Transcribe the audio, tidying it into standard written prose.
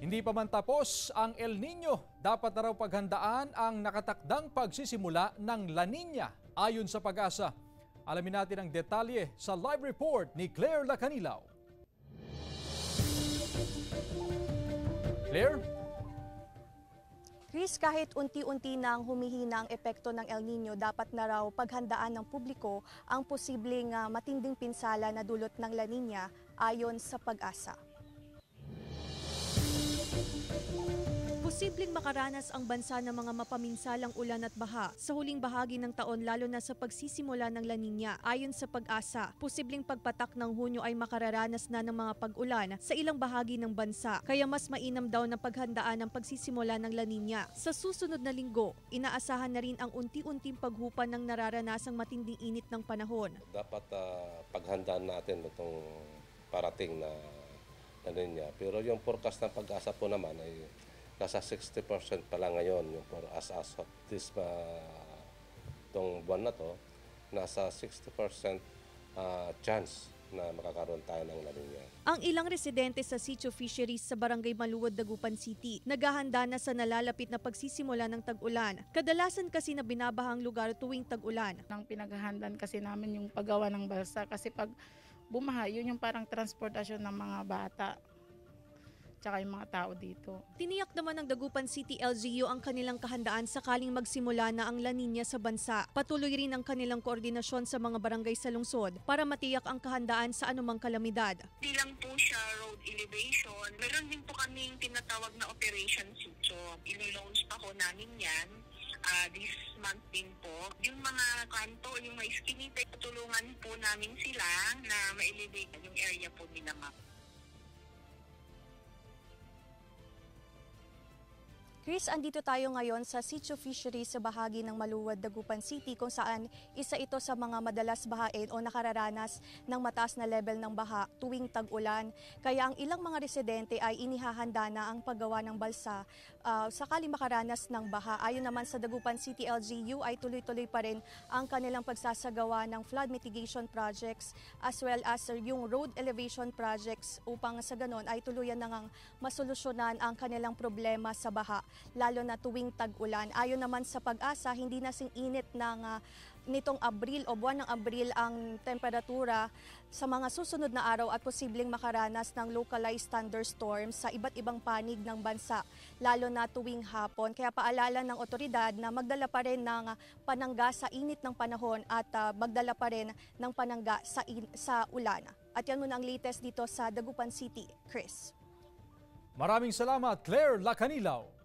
Hindi pa man tapos ang El Nino, dapat na raw paghandaan ang nakatakdang pagsisimula ng La Nina ayon sa Pag-asa. Alamin natin ang detalye sa live report ni Claire Lacanilaw. Claire? Chris, kahit unti-unti nang humihina ang epekto ng El Nino, dapat na raw paghandaan ng publiko ang posibleng matinding pinsala na dulot ng La Nina ayon sa Pag-asa. Posibleng makaranas ang bansa ng mga mapaminsalang ulan at baha sa huling bahagi ng taon, lalo na sa pagsisimula ng La Nina. Ayon sa Pag-asa, posibleng pagpatak ng Hunyo ay makararanas na ng mga pag-ulan sa ilang bahagi ng bansa, kaya mas mainam daw na paghandaan ang pagsisimula ng La Nina. Sa susunod na linggo, inaasahan na rin ang unti-unting paghupa ng nararanasang matinding init ng panahon. Dapat paghandaan natin itong parating na La Nina. Pero yung forecast ng Pag-asa po naman ay nasa 60% pa lang ngayon yung as of this itong buwan na to, nasa 60% chance na makakaroon tayo ng La Nina. Ang ilang residente sa Sitio Fisheries sa Barangay Maluwad, Dagupan City, naghahanda na sa nalalapit na pagsisimula ng tag-ulan. Kadalasan kasi na binabahang lugar tuwing tag-ulan. Ang pinaghahandaan kasi namin yung paggawa ng balsa kasi pag bumaha, yun yung parang transportasyon ng mga bata tsaka yung mga tao dito. Tiniyak naman ng Dagupan City LGU ang kanilang kahandaan sakaling magsimula na ang La Nina sa bansa. Patuloy rin ang kanilang koordinasyon sa mga barangay sa lungsod para matiyak ang kahandaan sa anumang kalamidad. Hindi lang po siya road elevation. Meron din po kaming tinatawag na Operation Sitio. Ilo-launch pa ko namin yan this month din po. Yung mga kanto, yung mga iskinita, tutulungan po namin sila na ma-elevate yung area po nila, ma'am. Chris, andito tayo ngayon sa Sitio Fisheries sa bahagi ng Maluwad, Dagupan City, kung saan isa ito sa mga madalas bahain o nakararanas ng mataas na level ng baha tuwing tag-ulan. Kaya ang ilang mga residente ay inihahanda na ang paggawa ng balsa sakaling makaranas ng baha. Ayon naman sa Dagupan City LGU ay tuloy-tuloy pa rin ang kanilang pagsasagawa ng flood mitigation projects as well as yung road elevation projects upang sa ganon ay tuluyan na ngang masolusyonan ang kanilang problema sa baha, lalo na tuwing tag-ulan. Ayon naman sa Pag-asa, hindi nasing init ng nitong Abril o buwan ng Abril ang temperatura sa mga susunod na araw at posibleng makaranas ng localized thunderstorms sa iba't ibang panig ng bansa, lalo na tuwing hapon. Kaya paalala ng otoridad na magdala pa rin ng panangga sa init ng panahon at magdala pa rin ng panangga sa ulan. At yan muna ang latest dito sa Dagupan City. Chris. Maraming salamat, Claire Lacanilaw.